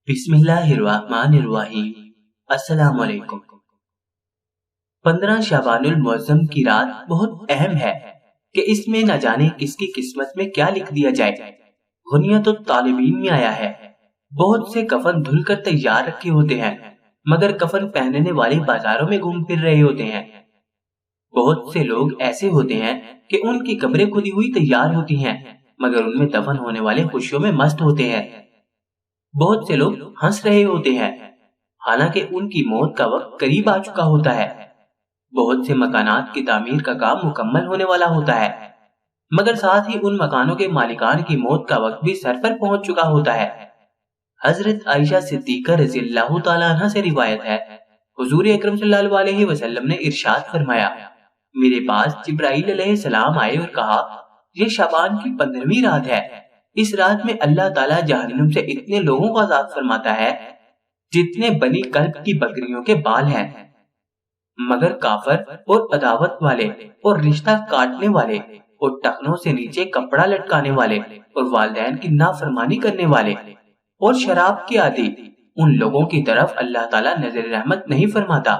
بسم اللہ الرحمن الرحیم۔ السلام علیکم۔ 15 شعبان المعظم کی رات بہت اہم ہے کہ اس میں نہ جانے کس کی قسمت میں کیا لکھ دیا جائے۔ غنیمت الطالبین میں آیا ہے، بہت سے کفن دھل کر تیار رکھے ہوتے ہیں مگر کفن پہننے والے بازاروں میں گھوم پھر رہے ہوتے ہیں۔ بہت سے لوگ ایسے ہوتے ہیں کہ ان کی قبریں کھدی ہوئی تیار ہوتی ہیں مگر ان میں دفن ہونے والے خوشیوں میں مست ہوتے ہیں۔ بہت سے لوگ ہنس رہے ہوتے ہیں حالانکہ ان کی موت کا وقت قریب آ چکا ہوتا ہے۔ بہت سے مکانات کی تعمیر کا کام مکمل ہونے والا ہوتا ہے مگر ساتھ ہی ان مکانوں کے مالکان کی موت کا وقت بھی سر پر پہنچ چکا ہوتا ہے۔ حضرت عائشہ صدیقہ رضی اللہ تعالیٰ عنہ سے روایت ہے، حضور اکرم صلی اللہ علیہ وسلم نے ارشاد فرمایا، میرے پاس جبرائیل علیہ السلام آئے اور کہا، یہ شعبان کی 15ویں رات ہے، اس رات میں اللہ تعالیٰ جہنم سے اتنے لوگوں کو آزاد فرماتا ہے جتنے بنی کلب کی بکریوں کے بال ہیں، مگر کافر اور عداوت والے اور رشتہ کاٹنے والے اور ٹخنوں سے نیچے کپڑا لٹکانے والے اور والدین کی نافرمانی کرنے والے اور شراب کے عادی، ان لوگوں کی طرف اللہ تعالیٰ نظر رحمت نہیں فرماتا۔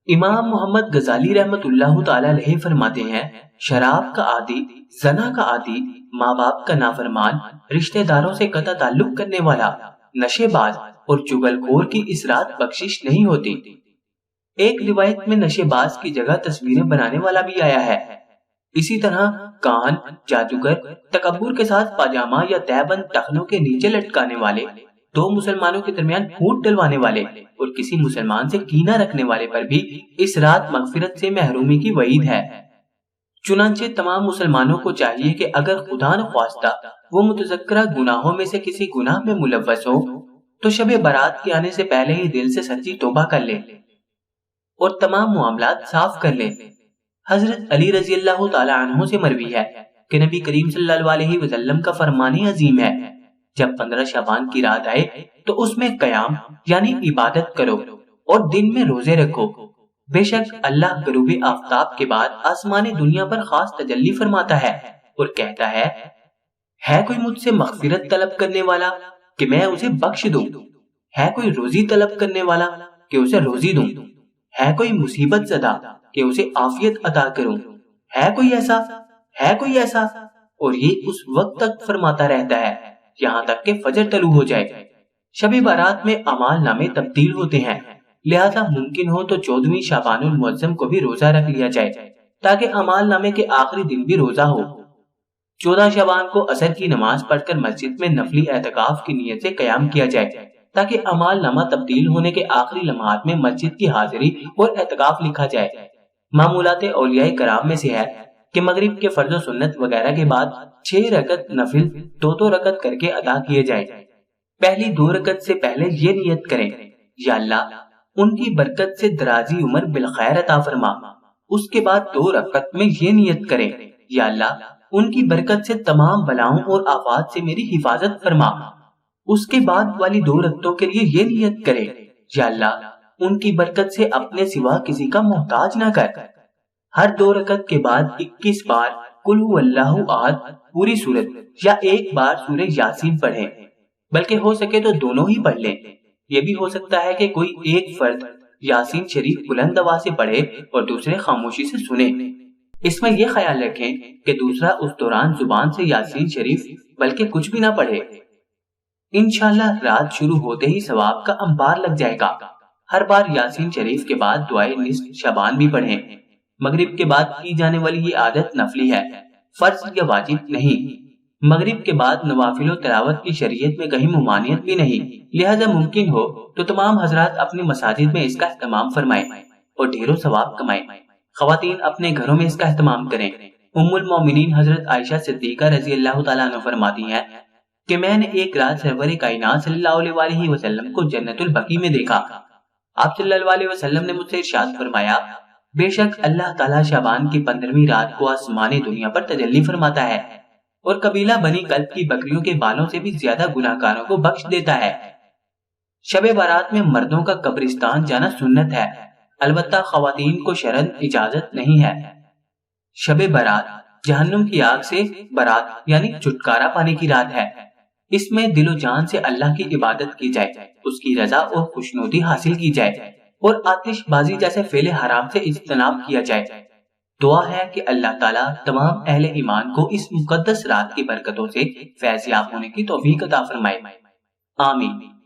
امام محمد غزالی رحمت اللہ تعالیٰ علیہ فرماتے ہیں، شراب کا عادی، زنا کا عادی، ماں باپ کا نافرمان، رشتہ داروں سے قطع تعلق کرنے والا، نشے باز اور چغل خور کی اس رات بخشش نہیں ہوتی۔ ایک روایت میں نشے باز کی جگہ تصویریں بنانے والا بھی آیا ہے۔ اسی طرح کان، جادوگر، تکبر کے ساتھ پاجامہ یا تہبند ٹخنوں کے نیچے لٹکانے والے، دو مسلمانوں کے درمیان پھوٹ ڈلوانے والے اور کسی مسلمان سے کینہ رکھنے والے پر بھی اس رات مغفرت سے محرومی کی وعید ہے۔ چنانچہ تمام مسلمانوں کو چاہیے کہ اگر خدا نخواستہ وہ متذکرہ گناہوں میں سے کسی گناہ میں ملوث ہو تو شب برات کے آنے سے پہلے ہی دل سے سچی توبہ کر لے اور تمام معاملات صاف کر لے۔ حضرت علی رضی اللہ تعالی عنہ سے مروی ہے کہ نبی کریم صلی اللہ علیہ وسلم کا فرمان عظیم ہے، جب 15 شعبان کی رات آئے تو اس میں قیام یعنی عبادت کرو اور دن میں روزے رکھو، بے شک اللہ غروب آفتاب کے بعد آسمان دنیا پر خاص تجلی فرماتا ہے اور کہتا ہے کوئی مجھ سے مغفرت طلب کرنے والا کہ میں اسے بخش دوں، ہے کوئی روزی طلب کرنے والا کہ اسے روزی دوں، ہے کوئی مصیبت زدہ کہ اسے عافیت عطا کروں، ہے کوئی ایسا، اور یہ اس وقت تک فرماتا رہتا ہے یہاں تک کہ فجر طلوع ہو جائے۔ شب بارات میں اعمال نامے تبدیل ہوتے ہیں، لہذا ممکن ہو تو 14ویں شعبان المعظم کو بھی روزہ رکھ لیا جائے تاکہ اعمال نامے کے آخری دن بھی روزہ ہو۔ 14 شعبان کو عصر کی نماز پڑھ کر مسجد میں نفلی اعتکاف کی نیت سے قیام کیا جائے تاکہ اعمال نامہ تبدیل ہونے کے آخری لمحات میں مسجد کی حاضری اور اعتکاف لکھا جائے۔ معمولات اولیاء کرام میں سے ہے کہ مغرب کے فرض و سنت وغیرہ کے بعد 6 رکعت نفل 2 رکعت کر کے ادا کیے جائے۔ پہلی 2 رکعت سے پہلے یہ نیت کریں، یا اللہ ان کی برکت سے درازی عمر بالخیر عطا فرما۔ اس کے بعد 2 رکعت میں یہ نیت کریں، یا اللہ ان کی برکت سے تمام بلاؤں اور آفات سے میری حفاظت فرما۔ اس کے بعد والی 2 رکعتوں کے لیے یہ نیت کریں، یا اللہ ان کی برکت سے اپنے سوا کسی کا محتاج نہ کر۔ ہر 2 رکعت کے بعد 21 بار قل هو اللہ احد پوری سورت یا 1 بار سورہ یاسین پڑھیں، بلکہ ہو سکے تو دونوں ہی پڑھ لیں۔ یہ بھی ہو سکتا ہے کہ کوئی ایک فرد یاسین شریف بلند آواز سے پڑھے اور دوسرے خاموشی سے سنے۔ اس میں یہ خیال رکھیں کہ دوسرا اس دوران زبان سے یاسین شریف بلکہ کچھ بھی نہ پڑھے۔ انشاءاللہ رات شروع ہوتے ہی ثواب کا انبار لگ جائے گا۔ ہر بار یاسین شریف کے بعد دعائے نصف شعبان بھی پڑھیں۔ مغرب کے بعد کی جانے والی یہ عادت نفلی ہے، فرض یا واجب نہیں۔ مغرب کے بعد نوافل و تلاوت کی شریعت میں کہیں ممانعت بھی نہیں، لہذا ممکن ہو تو تمام حضرات اپنی مساجد میں اس کا اہتمام فرمائیں اور ڈھیروں ثواب کمائیں۔ خواتین اپنے گھروں میں اس کا اہتمام کریں۔ ام المومنین حضرت عائشہ صدیقہ رضی اللہ تعالیٰ عنہ فرماتی ہیں کہ میں نے ایک رات سرور کائنات صلی اللہ علیہ وسلم کو جنت البقیع میں دیکھا۔ آپ صلی اللہ علیہ وسلم نے مجھ سے ارشاد فرمایا، بے شک اللہ تعالیٰ شعبان کی 15ویں رات کو آسمان دنیا پر تجلی فرماتا ہے اور قبیلہ بنی کلب کی بکریوں کے بالوں سے بھی زیادہ گناہگاروں کو بخش دیتا ہے۔ شب بارات میں مردوں کا قبرستان جانا سنت ہے، البتہ خواتین کو شرعاً اجازت نہیں ہے۔ شب برات جہنم کی آگ سے برات یعنی چھٹکارا پانے کی رات ہے۔ اس میں دل و جان سے اللہ کی عبادت کی جائے، اس کی رضا اور خوشنودی حاصل کی جائے اور آتش بازی جیسے فعل حرام سے اجتناب کیا جائے۔ دعا ہے کہ اللہ تعالیٰ تمام اہل ایمان کو اس مقدس رات کی برکتوں سے فیض یاب ہونے کی توفیق عطا فرمائے۔ آمین۔